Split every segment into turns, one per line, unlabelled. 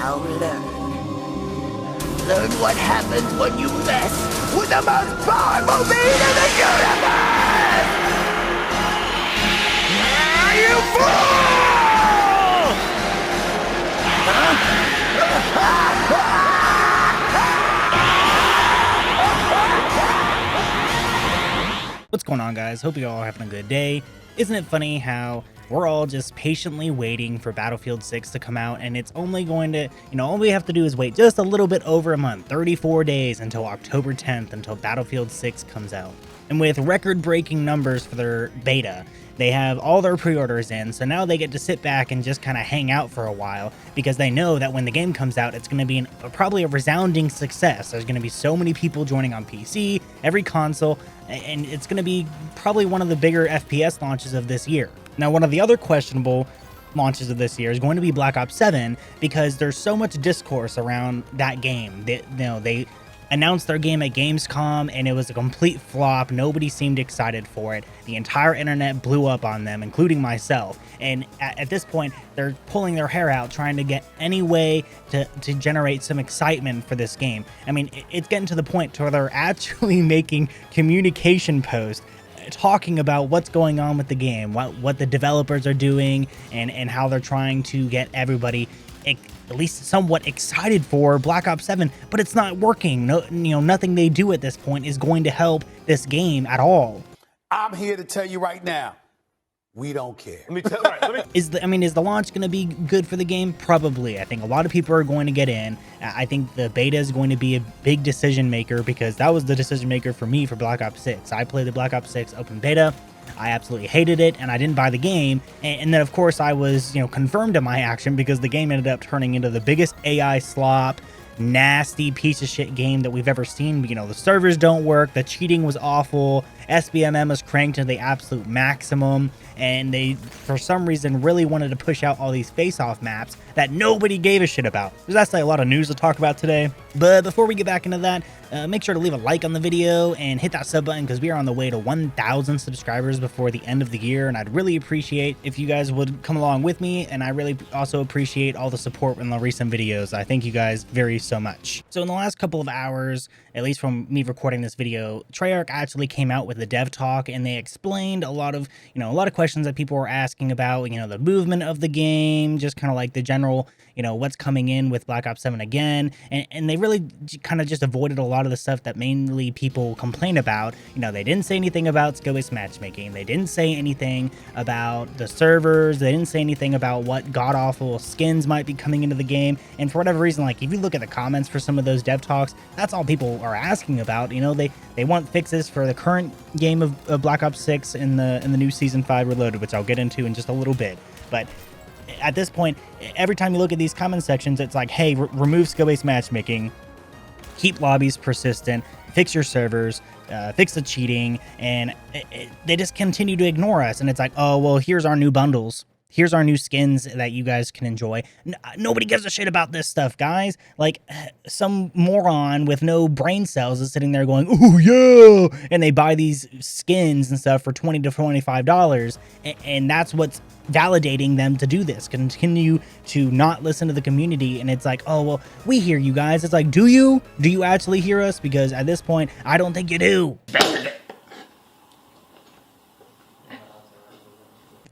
Now learn. Learn what happens when you mess with the most powerful being in the universe! You fool!
What's going on, guys? Hope you all are having a good day. Isn't it funny how we're all just patiently waiting for Battlefield 6 to come out, and it's only going to, all we have to do is wait just a little bit over a month, 34 days until October 10th, until Battlefield 6 comes out. And with record-breaking numbers for their beta, they have all their pre-orders in, so now they get to sit back and just kind of hang out for a while, because they know that when the game comes out, it's going to be probably a resounding success. There's going to be so many people joining on PC, every console, and it's going to be probably one of the bigger FPS launches of this year. Now, one of the other questionable launches of this year is going to be Black Ops 7, because there's so much discourse around that game. They announced their game at Gamescom, and it was a complete flop. Nobody seemed excited for it. The entire internet blew up on them, including myself. And at this point, they're pulling their hair out, trying to get any way to generate some excitement for this game. I mean, it's getting to the point to where they're actually making communication posts talking about what's going on with the game, what the developers are doing, and how they're trying to get everybody at least somewhat excited for Black Ops 7, but it's not working. Nothing they do at this point is going to help this game at all.
I'm here to tell you right now, we don't care.
Is the launch going to be good for the game? Probably. I think a lot of people are going to get in. I think the beta is going to be a big decision maker, because that was the decision maker for me for Black Ops 6. I played the Black Ops 6 open beta. I absolutely hated it, and I didn't buy the game. And then, of course, I was, confirmed in my action, because the game ended up turning into the biggest AI slop, nasty piece of shit game that we've ever seen. The servers don't work, the cheating was awful, SBMM was cranked to the absolute maximum, and they, for some reason, really wanted to push out all these face-off maps that nobody gave a shit about. There's actually a lot of news to talk about today, but before we get back into that, make sure to leave a like on the video and hit that sub button, because we are on the way to 1,000 subscribers before the end of the year, and I'd really appreciate if you guys would come along with me, and I really also appreciate all the support in the recent videos. I thank you guys very so much. So in the last couple of hours, at least from me recording this video, Treyarch actually came out with a dev talk, and they explained a lot of questions that people were asking about, the movement of the game, just kind of like the general, what's coming in with Black Ops 7 again, and they really kind of just avoided a lot of the stuff that mainly people complain about. They didn't say anything about skill-based matchmaking. They didn't say anything about the servers. They didn't say anything about what god-awful skins might be coming into the game. And for whatever reason, like, if you look at the comments for some of those dev talks, that's all people are asking about. They want fixes for the current game of Black Ops 6 in the new Season 5 Reloaded, which I'll get into in just a little bit. But at this point, every time you look at these comment sections, it's like, hey, remove skill-based matchmaking, keep lobbies persistent, fix your servers, fix the cheating, and they just continue to ignore us. And it's like, oh, well, here's our new bundles. Here's our new skins that you guys can enjoy. Nobody gives a shit about this stuff, guys. Like, some moron with no brain cells is sitting there going, "Oh yeah," and they buy these skins and stuff for $20 to $25, and that's what's validating them to do this. Continue to not listen to the community, and it's like, oh well, we hear you guys. It's like, do you actually hear us? Because at this point, I don't think you do.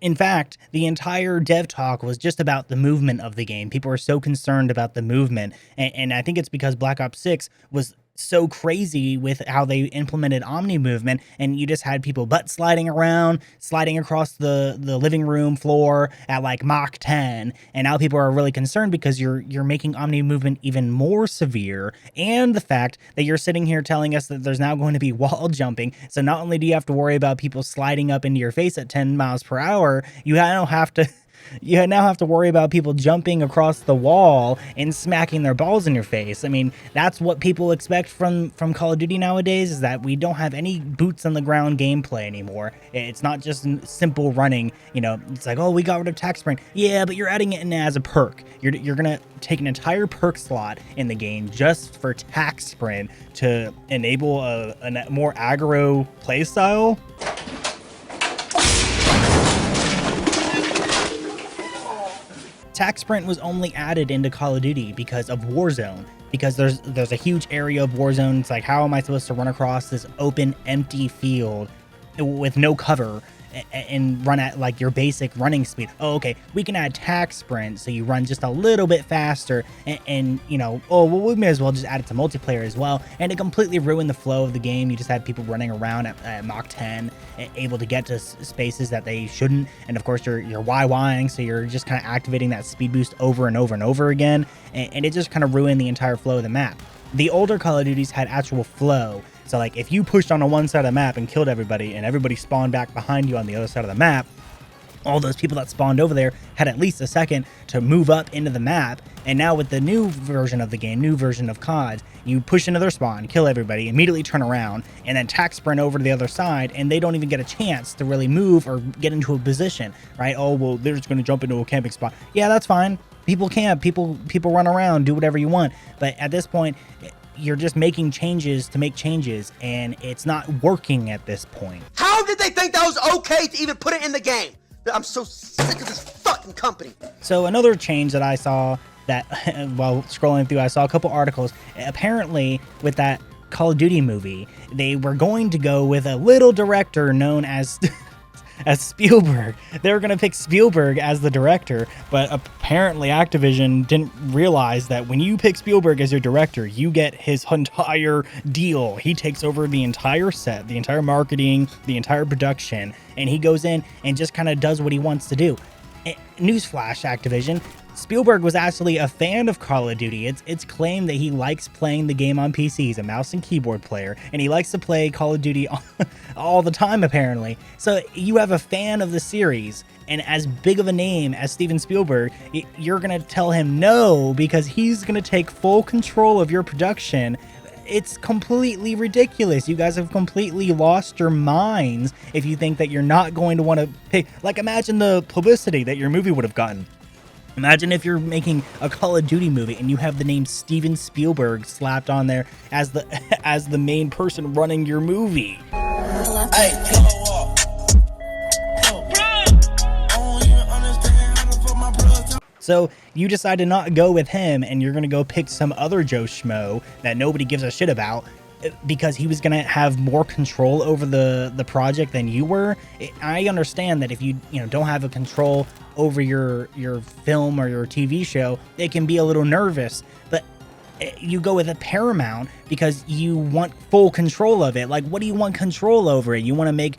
In fact, the entire dev talk was just about the movement of the game. People are so concerned about the movement, and I think it's because Black Ops 6 was so crazy with how they implemented Omni movement, and you just had people butt sliding around, sliding across the living room floor at like Mach 10, and now people are really concerned because you're making Omni movement even more severe, and the fact that you're sitting here telling us that there's now going to be wall jumping. So not only do you have to worry about people sliding up into your face at 10 miles per hour, you now have to worry about people jumping across the wall and smacking their balls in your face. I mean, that's what people expect from Call of Duty nowadays, is that we don't have any boots on the ground gameplay anymore. It's not just simple running. It's like, oh, we got rid of tac sprint. Yeah, but you're adding it in as a perk. You're gonna take an entire perk slot in the game just for tac sprint to enable a more aggro play style. Attack Sprint was only added into Call of Duty because of Warzone, because there's a huge area of Warzone. It's like, how am I supposed to run across this open, empty field with no cover and run at like your basic running speed? Oh, okay, we can add Attack Sprint so you run just a little bit faster, and you know, oh well, we may as well just add it to multiplayer as well. And it completely ruined the flow of the game. You just had people running around at Mach 10, able to get to spaces that they shouldn't, and of course you're YYing, so you're just kind of activating that speed boost over and over and over again, and it just kind of ruined the entire flow of the map. The older Call of Duties had actual flow. So like if you pushed on one side of the map and killed everybody and everybody spawned back behind you on the other side of the map, all those people that spawned over there had at least a second to move up into the map. And now with the new version of the game, new version of COD, you push into their spawn, kill everybody, immediately turn around, and then attack sprint over to the other side, and they don't even get a chance to really move or get into a position, right? Oh, well, they're just going to jump into a camping spot. Yeah, that's fine. People camp, people run around, do whatever you want. But at this point, you're just making changes to make changes, and it's not working at this point.
How did they think that was okay to even put it in the game? I'm so sick of this fucking company.
So another change that I saw that while scrolling through, I saw a couple articles. Apparently with that Call of Duty movie, they were going to go with a little director known as as Spielberg. They were going to pick Spielberg as the director, but apparently Activision didn't realize that when you pick Spielberg as your director, you get his entire deal. He takes over the entire set, the entire marketing, the entire production, and he goes in and just kind of does what he wants to do. Newsflash, Activision, Spielberg was actually a fan of Call of Duty. It's claimed that he likes playing the game on PC. He's a mouse and keyboard player, and he likes to play Call of Duty all the time, apparently. So you have a fan of the series, and as big of a name as Steven Spielberg, you're going to tell him no because he's going to take full control of your production. It's completely ridiculous. You guys have completely lost your minds if you think that you're not going to want to pick. Like, imagine the publicity that your movie would have gotten. Imagine if you're making a Call of Duty movie and you have the name Steven Spielberg slapped on there as the main person running your movie. So you decide to not go with him, and you're going to go pick some other Joe Schmo that nobody gives a shit about because he was going to have more control over the project than you were. I understand that if you don't have a control over your film or your TV show, it can be a little nervous, but you go with a Paramount because you want full control of it. Like, what do you want control over it? You want to make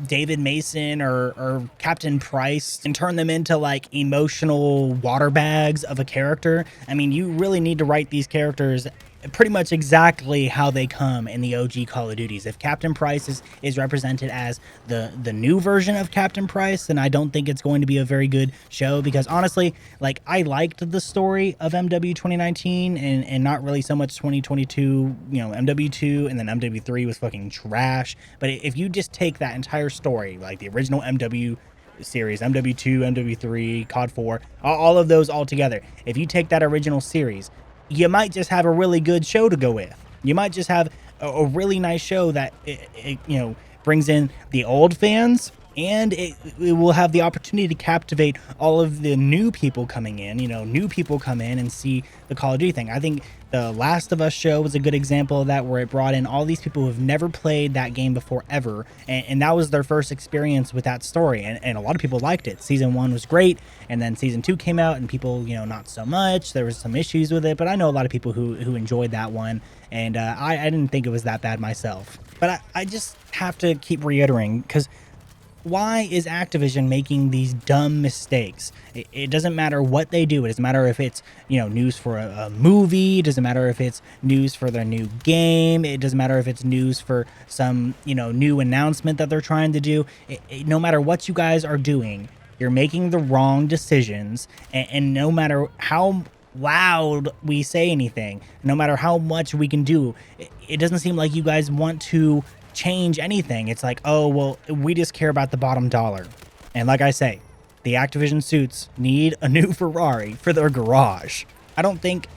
David Mason or Captain Price and turn them into like emotional water bags of a character. I mean, you really need to write these characters pretty much exactly how they come in the OG Call of Duties. If Captain Price is represented as the new version of Captain Price, then I don't think it's going to be a very good show, because honestly, like, I liked the story of MW 2019 and not really so much 2022. MW2 and then MW3 was fucking trash. But if you just take that entire story, like the original MW series, MW2, MW3, COD 4, all of those all together, if you take that original series, you might just have a really good show to go with. You might just have a really nice show that brings in the old fans, and it will have the opportunity to captivate all of the new people coming in. New people come in and see the Call of Duty thing. I think the Last of Us show was a good example of that, where it brought in all these people who have never played that game before ever, and that was their first experience with that story, and a lot of people liked it. Season 1 was great, and then Season 2 came out, and people, not so much. There was some issues with it, but I know a lot of people who enjoyed that one, and I didn't think it was that bad myself. But I just have to keep reiterating, because why is Activision making these dumb mistakes? It doesn't matter what they do. It doesn't matter if it's, news for a movie. It doesn't matter if it's news for their new game. It doesn't matter if it's news for some, new announcement that they're trying to do. No matter what you guys are doing, you're making the wrong decisions. And no matter how loud we say anything, no matter how much we can do, it doesn't seem like you guys want to change anything. It's like, oh, well, we just care about the bottom dollar. And like I say, the Activision suits need a new Ferrari for their garage. I don't think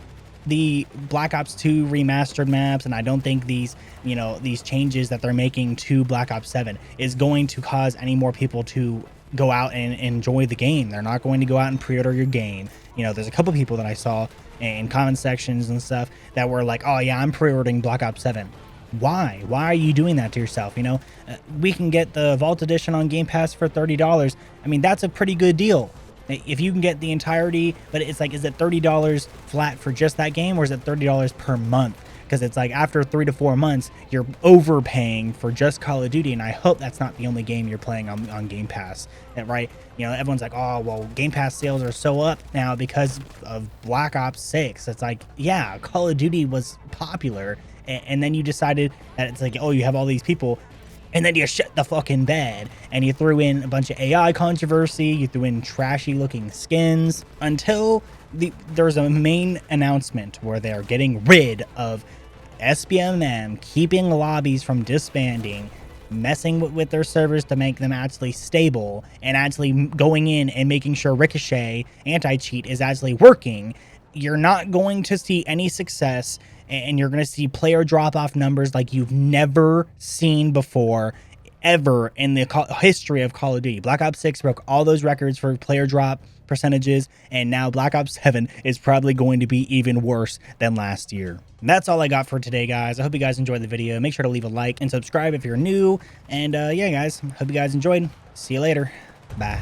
the Black Ops 2 remastered maps, and I don't think these changes that they're making to Black Ops 7 is going to cause any more people to go out and enjoy the game. They're not going to go out and pre-order your game. You know, there's a couple people that I saw in comment sections and stuff that were like, oh yeah, I'm pre-ordering Black Ops 7. Why are you doing that to yourself? You know, we can get the Vault Edition on Game Pass for $30. I mean, that's a pretty good deal if you can get the entirety. But it's like, is it $30 flat for just that game, or is it $30 per month? Because it's like after 3 to 4 months, you're overpaying for just Call of Duty. And I hope that's not the only game you're playing on Game Pass, right? You know, everyone's like, oh, well, Game Pass sales are so up now because of Black Ops 6. It's like, yeah, Call of Duty was popular. And then you decided that it's like, oh, you have all these people, and then you shut the fucking bed and you threw in a bunch of AI controversy. You threw in trashy looking skins until there's a main announcement where they're getting rid of SBMM, keeping lobbies from disbanding, messing with their servers to make them actually stable, and actually going in and making sure Ricochet anti-cheat is actually working. You're not going to see any success, and you're going to see player drop-off numbers like you've never seen before, ever in the history of Call of Duty. Black Ops 6 broke all those records for player drop percentages, and now Black Ops 7 is probably going to be even worse than last year. And that's all I got for today, guys. I hope you guys enjoyed the video. Make sure to leave a like and subscribe if you're new. And yeah, guys, hope you guys enjoyed. See you later. Bye.